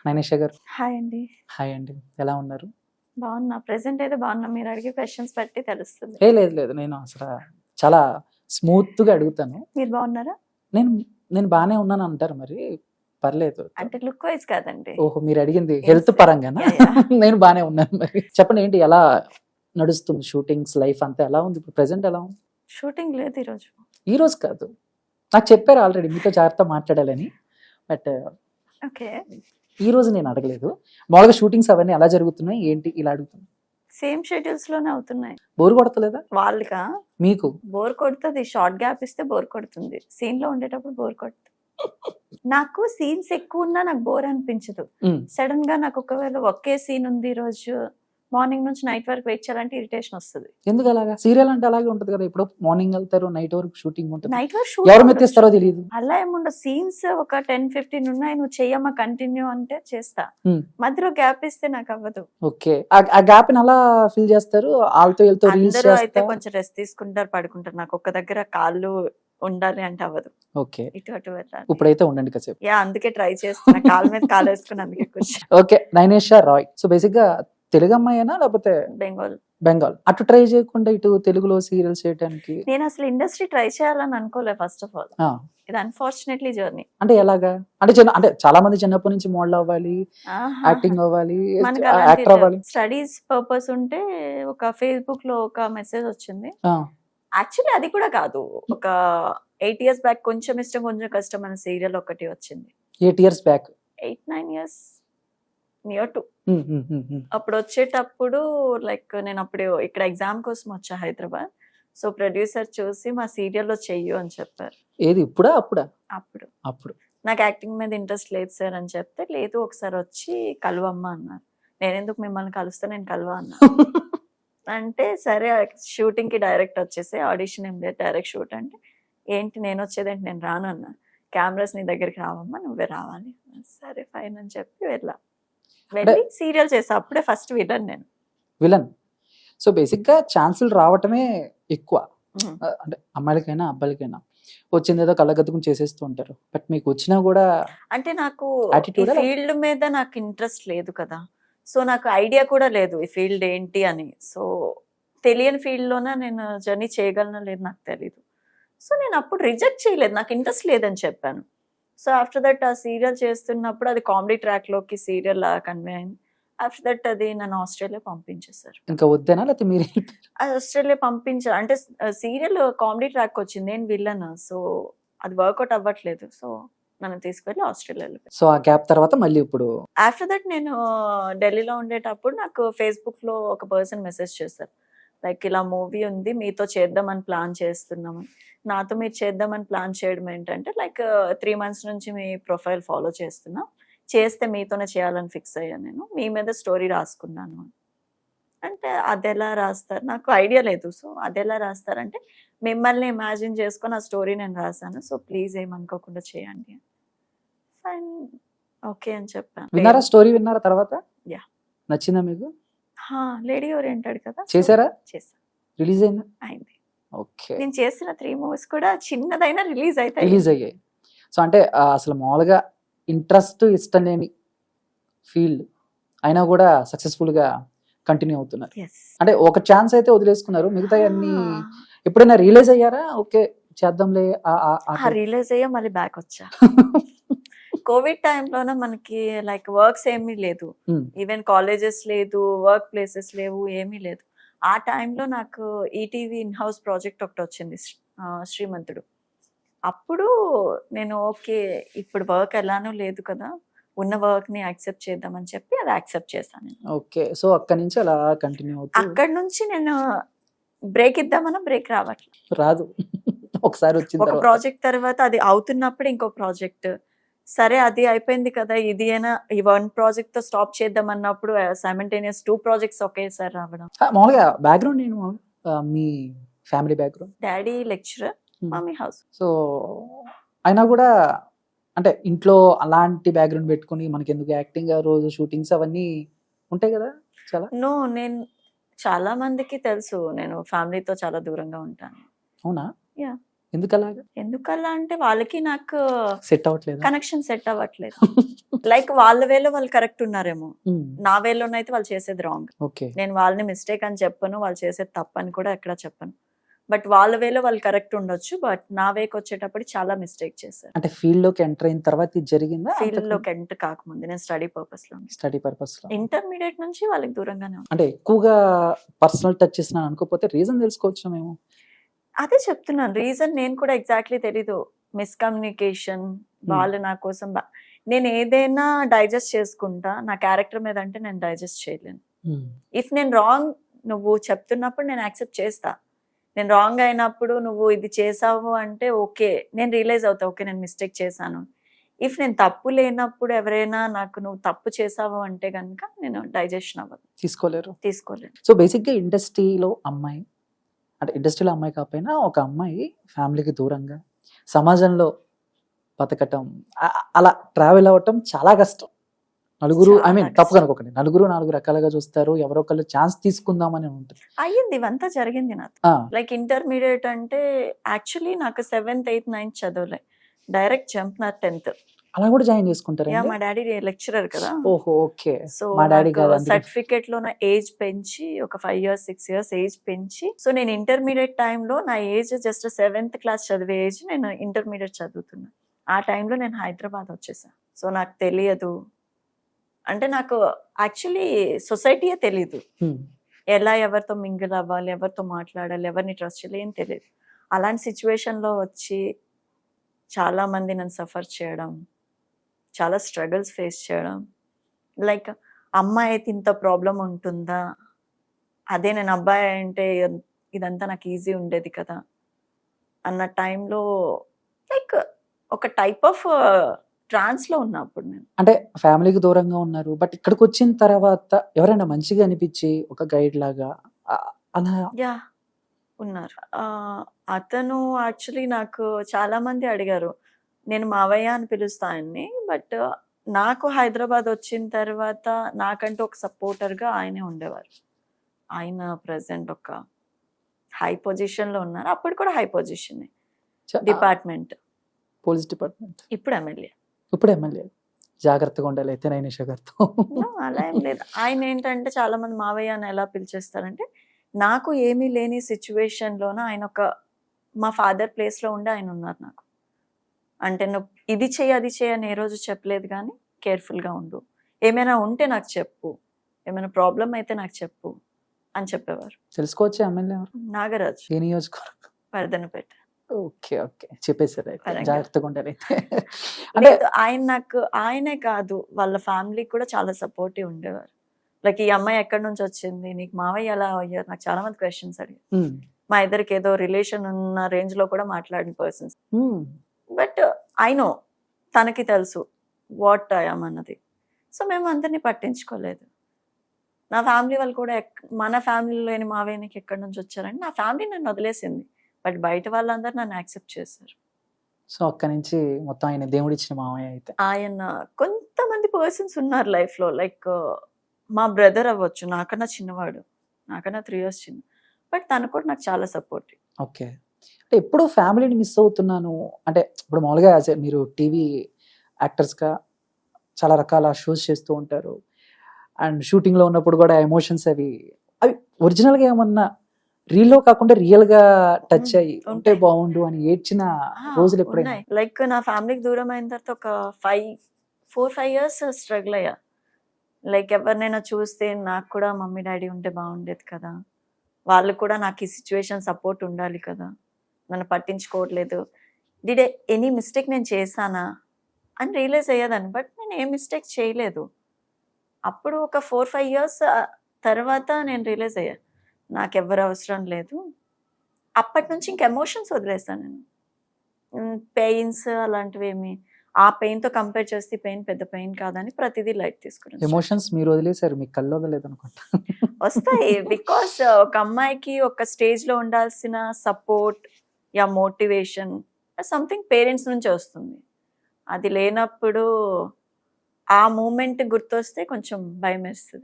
నైనేష గారు, హాయ్ అండి. హాయ్ అండి. ఎలా ఉన్నారు? బాగున్నా. ప్రెజెంట్ అయితే బాగున్నా. మీరు అడిగే క్వశ్చన్స్ బట్టి తెలుస్తుంది. లేదు నేను అసలు చాలా స్మూత్గా అడుగుతాను. మీరు బాగున్నారా? నేను నేను బాగానే ఉన్నాను అంటారు, మరి పర్లేదు. అంటే లుక్ వైజ్ కాదండి. ఓహో, మీరు అడిగింది హెల్త్ పరంగానా? నేను బాగానే ఉన్నాను. మరి చెప్పండి, ఏంటి ఎలా నడుస్తుంది షూటింగ్స్, లైఫ్ అంతా ఎలా ఉంది ఇప్పుడు? ప్రెసెంట్ ఎలా ఉంది? షూటింగ్ లేదు ఈరోజు. ఈ రోజు కాదు, నాకు చెప్పారు ఆల్రెడీ మీతో జాగ్రత్త మాట్లాడాలని. But okay. ఈ రోజు నేను అడగలేదు. మామూలుగా షూటింగ్స్ అవన్నీ ఎలా జరుగుతున్నాయి ఏంటి ఇలా అడుగుతున్నాను. సేమ్ షెడ్యూల్స్ లోనే అవుతున్నాయి. బోర్ కొడతలేదా వాళ్ళకా మీకు? బోర్ కొడుతుంది. షార్ట్ గ్యాప్ ఇస్తే బోర్ కొడుతుంది. సీన్ లో ఉండేటప్పుడు బోర్ కొడుతుంది. నాకు సీన్స్ ఎక్కువ ఉన్నా నాకు బోర్ అనిపించదు. సడన్ గా నాకు ఒకవేళ ఒకే సీన్ ఉంది ఈ రోజు, మార్నింగ్ నుంచి నైట్ వరకు వెయిట్ చేయాలంటే ఇరిటేషన్ వస్తుంది. ఎందుకు అలాగా? సీరియల్ అంటే అలాగే ఉంటది కదా, ఇప్పుడు మార్నింగ్ వెళ్తారు, నైట్ వరకు షూటింగ్ ఉంటుంది. నైట్ వరకు ఎవరు షూట్ మెత్తిస్తారో తెలియదు. అలా ఏముండదు. సీన్స్ ఒక 10-15 ఉన్నాయి, నువ్వు చెయ్యమ్మా కంటిన్యూ అంటే చేస్తా. మధ్యలో గ్యాప్ ఇస్తే నాకు అవ్వదు. ఓకే, ఆ గ్యాప్ అలా ఫిల్ చేస్తారు. వాళ్ళతో వీళ్ళతో రీల్స్ అందరూ అయితే చేస్తా. కొంచెం రెస్ట్ తీసుకుంటారు, పడుకుంటారు. నాకు ఒక్క దగ్గర కాళ్ళు ఉండాలి అంటే అవ్వదు. ఓకే, ఇటు అటు వెళ్ళాలి. ఇప్పుడైతే ఉండండి కాసేపు. యా, అందుకే ట్రై చేస్తున్నా. కాళ్ళ మీద కాలు వేసుకుని అందుకే కూర్చో. ఓకే, నైనేష రాయ్. సో బేసిక్ గా తెలుగు అమ్మాయినా లేకపోతే బెంగాల్. బెంగాల్? అటు ట్రై చేయకుండా ఇటు తెలుగులో సీరియల్స్ చేయడానికి? నేను అసలు ఇండస్ట్రీ ట్రై చేయాలని అనుకోలే ఫస్ట్ ఆఫ్ ఆల్. ఇది అన్ఫార్చునేట్లీ జర్నీ. అంటే ఎలాగా? అంటే అంటే చాలా మంది చిన్నప్పటి నుంచి మోడల్ అవ్వాలి, యాక్టింగ్ అవ్వాలి, యాక్టర్ అవ్వాలి. స్టడీస్ పర్పస్ ఉంటే ఒక ఫేస్బుక్ లో ఒక మెసేజ్ వచ్చింది. యాక్చువల్లీ అది కూడా కాదు, ఒక 8 years బ్యాక్ కొంచెం ఇష్టం కొంచెం కష్టం అనే సీరియల్ ఒకటి వచ్చింది. 8 years back? 8-9 years near to. అప్పుడు వచ్చేటప్పుడు లైక్ నేను అప్పుడు ఇక్కడ ఎగ్జామ్ కోసం వచ్చా హైదరాబాద్. సో ప్రొడ్యూసర్ చూసి మా సీరియల్లో చెయ్యు అని చెప్పారు. ఏది ఇప్పుడా అప్పుడా? అప్పుడు అప్పుడు నాకు యాక్టింగ్ మీద ఇంట్రెస్ట్ లేదు సార్ అని చెప్తే, లేదు ఒకసారి వచ్చి కలువమ్మా అన్నారు. నేను ఎందుకు మిమ్మల్ని కలుస్తా, నేను కలువా అన్నా. అంటే సరే షూటింగ్ కి డైరెక్ట్ వచ్చేసి, ఆడిషన్ ఏం లేదు, డైరెక్ట్ షూట్. అంటే ఏంటి నేను వచ్చేదేంటి, నేను రాను అన్నా. కెమెరాస్ నీ దగ్గరికి రావమ్మా, నువ్వే రావాలి. సరే ఫైన్ అని చెప్పి వెళ్ళి సీరియల్ చేసా. అప్పుడే ఫస్ట్ విలన్ నేను. విలన్. సో బేసిక్ గా ఛాన్సులు రావటమే ఎక్కువ, అంటే అమ్మాయిలకైనా అబ్బాయిలకైనా. వచ్చింది ఏదో కళ్ళగద్దుకుని చేసేస్తూ ఉంటారు. బట్ మీకు వచ్చినా కూడా అంటే నాకు ఈ ఫీల్డ్ మీద నాకు ఇంట్రెస్ట్ లేదు కదా. సో నాకు ఐడియా కూడా లేదు ఈ ఫీల్డ్ ఏంటి అని. సో తెలియని ఫీల్డ్ లోనే నేను జర్నీ చేయగలనా లేదు నాకు తెలీదు. సో నేను అప్పుడు రిజెక్ట్ చేయలేదు, నాకు ఇంట్రెస్ట్ లేదని చెప్పాను. సో ఆఫ్టర్ దట్ ఆ సీరియల్ చేస్తున్నప్పుడు అది కామెడీ ట్రాక్ లోకి సీరియల్ కన్వే అయింది. ఆఫ్టర్ దట్ అది నన్ను ఆస్ట్రేలియా పంపించేశారు. ఇంకా వద్దేనా లేకపోతే మీరు? ఆస్ట్రేలియా పంపించారు అంటే సీరియల్ కామెడీ ట్రాక్ వచ్చింది, నేను విల్లన్. సో అది వర్కౌట్ అవ్వట్లేదు. సో నన్ను తీసుకెళ్ళి ఆస్ట్రేలియా. సో ఆ గ్యాప్ తర్వాత మళ్ళీ ఇప్పుడు ఆఫ్టర్ దట్ నేను ఢిల్లీలో ఉండేటప్పుడు నాకు ఫేస్బుక్ లో ఒక పర్సన్ మెసేజ్ చేశారు, లైక్ ఇలా మూవీ ఉంది మీతో చేద్దామని ప్లాన్ చేస్తున్నాము. నాతో మీరు చేద్దామని ప్లాన్ చేయడం ఏంటంటే, లైక్ 3 months నుంచి మీ ప్రొఫైల్ ఫాలో చేస్తున్నా, చేస్తే మీతోనే చేయాలని ఫిక్స్ అయ్యాను. నేను మీ మీద స్టోరీ రాసుకున్నాను అంటే, అది ఎలా రాస్తారు నాకు ఐడియా లేదు. సో అది ఎలా రాస్తారంటే, మిమ్మల్ని ఇమాజిన్ చేసుకొని ఆ స్టోరీ నేను రాశాను. సో ప్లీజ్ ఏమనుకోకుండా చేయండి. ఫైన్, ఓకే అని చెప్పాను. విన్నారా స్టోరీ? విన్నారా తర్వాత? యా. నచ్చిందా మీకు? లేడీ ఓరియంటెడ్ కదా. చేశారా? చేసా. రిలీజ్ అయిందా? అయింది. ఓకే. నేను చేసిన 3 movies కూడా చిన్నదైనా రిలీజ్ అయ్యాయి. సో అంటే అసలు మామూలుగా ఇంట్రెస్ట్ ఇష్టం లేని ఫీల్డ్ అయినా కూడా సక్సెస్ఫుల్ గా కంటిన్యూ అవుతున్నారు. అంటే ఒక ఛాన్స్ అయితే వదిలేసుకున్నారు, మిగతా అన్ని ఎప్పుడైనా రియలైజ్ అయ్యారా? ఓకే చేద్దాంలే. రియలైజ్ అయ్యా, మళ్ళీ బ్యాక్ వచ్చా. కోవిడ్ టైంలోనే మనకి లైక్ వర్క్స్ ఏమీ లేదు, ఈవెన్ కాలేజెస్ లేదు, వర్క్ ప్లేసెస్ లేవు, ఏమీ లేదు. ఆ టైంలో నాకు ఈటీవీ ఇన్ హౌస్ ప్రాజెక్ట్ ఒకటి వచ్చింది, శ్రీమంతుడు. అప్పుడు నేను ఓకే ఇప్పుడు వర్క్ ఎలానో లేదు కదా, ఉన్న వర్క్ ని యాక్సెప్ట్ చేద్దామని చెప్పి అది యాక్సెప్ట్ చేశాను. ఓకే, సో అక్కడి నుంచి అలా కంటిన్యూ అవుతుంది. అక్కడి నుంచి నేను బ్రేక్ ఇద్దామన్నా బ్రేక్ రాదు. ఒకసారి వచ్చింది ఒక ప్రాజెక్ట్ తర్వాత అది అవుతున్నప్పుడు ఇంకో ప్రాజెక్ట్, సరే అది అయిపోయింది కదా, ఇది అయినా ఈ 1 project తో స్టాప్ చేద్దాం అన్నప్పుడు సైమల్టేనియస్ 2 projects ఒకేసారి రావడం. మామూలుగా బ్యాక్గ్రౌండ్ నేను మీ family background? Daddy lecturer, mummy house. So అయినా కూడా అంటే ఇంట్లో అలాంటి బ్యాక్గ్రౌండ్ పెట్టుకుని మనకి ఎందుకు యాక్టింగ్, రోజు షూటింగ్స్ అవన్నీ ఉంటాయి కదా చాలా. నేను చాలా మందికి తెలుసు నేను ఫ్యామిలీతో చాలా దూరంగా ఉంటాను. అవునా? యా. ఎందుకలాగా? ఎందుకలా అంటే వాళ్ళకి నాకు సెట్ అవ్వట్లేదా? కనెక్షన్ సెట్ అవ్వట్లేదు. లైక్ వాళ్ళ వేలో వాళ్ళు కరెక్ట్ ఉన్నారేమో, హ్మ్. నా వేలోనైతే వాళ్ళు చేసేది రాంగ్. ఓకే. నేను వాళ్ళని మిస్టేక్ అని చెప్పను, వాళ్ళు చేసేది తప్పని కూడా ఎక్కడ చెప్పను. బట్ వాళ్ళ వేలో వాళ్ళు కరెక్ట్ ఉండొచ్చు, బట్ నా వేకి వచ్చేటప్పుడు చాలా మిస్టేక్ చేశారు. అంటే ఫీల్డ్‌లోకి ఎంటర్ అయిన తర్వాత ఇది జరిగిందా? ఫీల్డ్ లోకి ఎంటర్ కాకముందు నేను స్టడీ పర్పస్ లో స్టడీ పర్పస్‌లో. ఇంటర్మీడియట్ నుంచి వాళ్ళకి దూరంగానే ఉన్నాను. అంటే ఎక్కువగా పర్సనల్ టచ్ చేసినా అనుకోకపోతే రీజన్ తెలుసుకోవచ్చా మేము? అదే చెప్తున్నాను, రీజన్ నేను కూడా ఎగ్జాక్ట్లీ తెలీదు. మిస్కమ్యూనికేషన్, వాళ్ళు నా కోసం నేను ఏదైనా డైజెస్ట్ చేసుకుంటా, నా క్యారెక్టర్ మీద అంటే నేను డైజెస్ట్ చేయలేను. హ్మ్. ఇఫ్ నేను రాంగ్ నువ్వు చెప్తున్నప్పుడు నేను యాక్సెప్ట్ చేస్తా. నేను రాంగ్ అయినప్పుడు నువ్వు ఇది చేసావు అంటే ఓకే, నేను రియలైజ్ అవుతా, ఓకే నేను మిస్టేక్ చేశాను. ఇఫ్ నేను తప్పు లేనప్పుడు ఎవరైనా నాకు నువ్వు తప్పు చేసావు అంటే కనుక నేను డైజెషన్ అవ్వదు, తీసుకోలేరు. తీసుకోలేను. సో బేసిక్‌గా ఇండస్ట్రీలో అమ్మాయి అంటే ఇండస్ట్రీలో అమ్మాయి కాకపోయినా ఒక అమ్మాయి ఫ్యామిలీకి దూరంగా సమాజంలో బతకటం అలా ట్రావెల్ అవ్వటం చాలా కష్టం. నలుగురు ఐ మీన్ చాలా తప్పుగా కష్టం. అనుకోకండి. నలుగురు 4 రకాలుగా చూస్తారు. ఎవరో ఒకళ్ళు ఛాన్స్ తీసుకుందామని ఉంటుంది. అయ్యింది, ఇవంతా జరిగింది నాకు. ఆ! లైక్ ఇంటర్మీడియట్ అంటే యాక్చువల్లీ నాకు 7th, 8th, 9th చదవలే, direct jump నా 10th. అలా కూడా జాయిన్ యా, చేసుకుంటారండి? మా డాడీ లెక్చరర్ కదా. ఓహో! ఓకే. సో మా డాడీ కాదు అందుకే. సర్టిఫికేట్ లో నా ఏజ్ పెంచి ఒక 5 years 6 years ఏజ్ పెంచి, సో నేను ఇంటర్మీడియట్ టైంలో నా ఏజ్ జస్ట్ 7th క్లాస్ చదివే ఏజ్, నేను ఇంటర్మీడియట్ చదువుతున్నా. ఆ టైంలో నేను హైదరాబాద్ వచ్చేసా. సో నాకు తెలియదు, అంటే నాకు యాక్చువల్లీ సొసైటీయే తెలీదు, హ్మ్. ఎలా ఎవరితో మింగిల్ అవ్వాలి, ఎవరితో మాట్లాడాలి, ఎవరిని ట్రస్ట్ చేయాలి ఏం తెలియదు. అలాంటి సిచ్యువేషన్లో వచ్చి చాలా మంది నన్ను సఫర్ చేయడం, చాలా స్ట్రగుల్స్ ఫేస్ చేయడం. లైక్ అమ్మాయి అయితే ఇంత ప్రాబ్లం ఉంటుందా, అదే నేను అబ్బాయి అంటే ఇదంతా నాకు ఈజీ ఉండేది కదా అన్న టైంలో, లైక్ ఒక టైప్ ఆఫ్ ట్రాన్స్లో ఉన్నప్పుడు నేను. అంటే ఫ్యామిలీకి దూరంగా ఉన్నారు. బట్ ఇక్కడికొచ్చిన తర్వాత ఎవరైనా మంచిగా అనిపించి ఒక గైడ్ లాగా అలా యా ఉన్నారు. అతను యాక్చువల్లీ నాకు చాలా మంది అడిగారు, నేను మావయ్య అని పిలుస్తా ఆయన్ని. బట్ నాకు హైదరాబాద్ వచ్చిన తర్వాత నాకంటూ ఒక సపోర్టర్గా ఆయనే ఉండేవారు. ఆయన ప్రజెంట్ ఒక హై పొజిషన్లో ఉన్నారు. అప్పుడు కూడా high position department, police department. ఇప్పుడు ఎమ్మెల్యే. ఇప్పుడు ఎమ్మెల్యే. జాగ్రత్తగా ఉండాలి అయితే నైనిషా గారితో. అలా ఏం లేదు. ఆయన ఏంటంటే చాలా మంది మావయ్య అని ఎలా పిలిచేస్తారంటే, నాకు ఏమీ లేని సిచ్యువేషన్లోన ఆయన ఒక మా ఫాదర్ ప్లేస్లో ఉండి ఆయన ఉన్నారు నాకు. అంటే నువ్వు ఇది చెయ్యి అది చెయ్యి అని ఏ రోజు చెప్పలేదు, కానీ కేర్ఫుల్గా ఉండు, ఏమైనా ఉంటే నాకు చెప్పు, ఏమైనా ప్రాబ్లం అయితే నాకు చెప్పు అని చెప్పేవారు. తెలుసుకోవచ్చా ఎమ్మెల్యే ఎవరు? నాగరాజు, ఏ నియోజకవర్గం? పరదనపేట. ఓకే. ఓకే. చెప్పేసారు అయితే. పరంగా. జాగ్రత్తగా ఉండాలి అయితే. అంటే లేదు, ఆయన నాకు ఆయనే కాదు, వాళ్ళ ఫ్యామిలీ కూడా చాలా సపోర్టివ్ ఉండేవారు. లైక్ ఈ అమ్మాయి ఎక్కడి నుంచి వచ్చింది, నీకు మావయ్య ఎలా అయ్యారు, నాకు చాలా మంది క్వశ్చన్స్ అడిగారు. హ్మ్. మా ఇద్దరికి ఏదో రిలేషన్ ఉన్న రేంజ్ లో కూడా మాట్లాడిన పర్సన్స్. హ్మ్. బట్ ఐ నో, తనకి తెలుసు వాట్ ఐఎమ్ అన్నది. సో మేము అందరినీ పట్టించుకోలేదు. నా ఫ్యామిలీ వాళ్ళు కూడా మన ఫ్యామిలీలో లేని మావయ్యకి ఎక్కడి నుంచి వచ్చారని నా ఫ్యామిలీ నన్ను వదిలేసింది. బట్ బయట వాళ్ళందరూ నన్ను యాక్సెప్ట్ చేశారు. సో అక్కడి నుంచి మొత్తం ఆయన దేవుడిచ్చిన మామయ్య అయితే. ఆయన కొంతమంది పర్సన్స్ ఉన్నారు లైఫ్లో, లైక్ మా బ్రదర్ అవ్వచ్చు, నాకన్నా చిన్నవాడు, నాకన్నా 3 years చిన్న, బట్ తను కూడా నాకు చాలా సపోర్టివ్. ఓకే. అంటే ఎప్పుడు ఫ్యామిలీని మిస్ అవుతున్నాను అంటే ఇప్పుడు మామూలుగా మీరు టీవీ యాక్టర్స్గా చాలా రకాల షోస్ చేస్తూ ఉంటారు. అండ్ షూటింగ్లో ఉన్నప్పుడు కూడా ఎమోషన్స్ అవి ఒరిజినల్గా ఏమన్నా రీల్లో కాకుండా రియల్గా టచ్ అయ్యి ఉంటే ఉంటాయి. బాగుండు అని ఏడ్చిన రోజులు ఎప్పుడైనా? ఉన్నాయి. లైక్ నా ఫ్యామిలీకి దూరం అయిన తర్వాత ఒక 4-5 years స్ట్రగుల్ అయ్యా. లైక్ ఎవరినైనా చూస్తే నాకు కూడా మమ్మీ డాడీ ఉంటే బాగుండేది కదా, వాళ్ళు కూడా నాకు ఈ సిచ్యువేషన్ సపోర్ట్ ఉండాలి కదా, నన్ను పట్టించుకోవట్లేదు, డిడ్ ఎనీ మిస్టేక్ నేను చేశానా అని రియలైజ్ అయ్యేదాన్ని. బట్ నేను ఏ మిస్టేక్ చేయలేదు. అప్పుడు ఒక 4-5 years తర్వాత నేను రియలైజ్ అయ్యా, నాకు ఎవరు అవసరం లేదు. అప్పటి నుంచి ఇంక ఎమోషన్స్ వదిలేసాను నేను. పెయిన్స్ అలాంటివి ఏమి, ఆ పెయిన్తో కంపేర్ చేస్తే పెయిన్ పెద్ద పెయిన్ కాదని ప్రతిదీ లైట్ తీసుకున్నాను. ఎమోషన్స్ మీరు వదిలేశారు, మీకు కళ్ళు వదలేదు అనుకుంటా. వస్తాయి, బికాస్ ఒక అమ్మాయికి ఒక స్టేజ్లో ఉండాల్సిన support yeah motivation something parents నుంచి వస్తుంది. అది లేనప్పుడు ఆ మూమెంట్ గుర్తొస్తే కొంచెం భయం వేస్తుంది.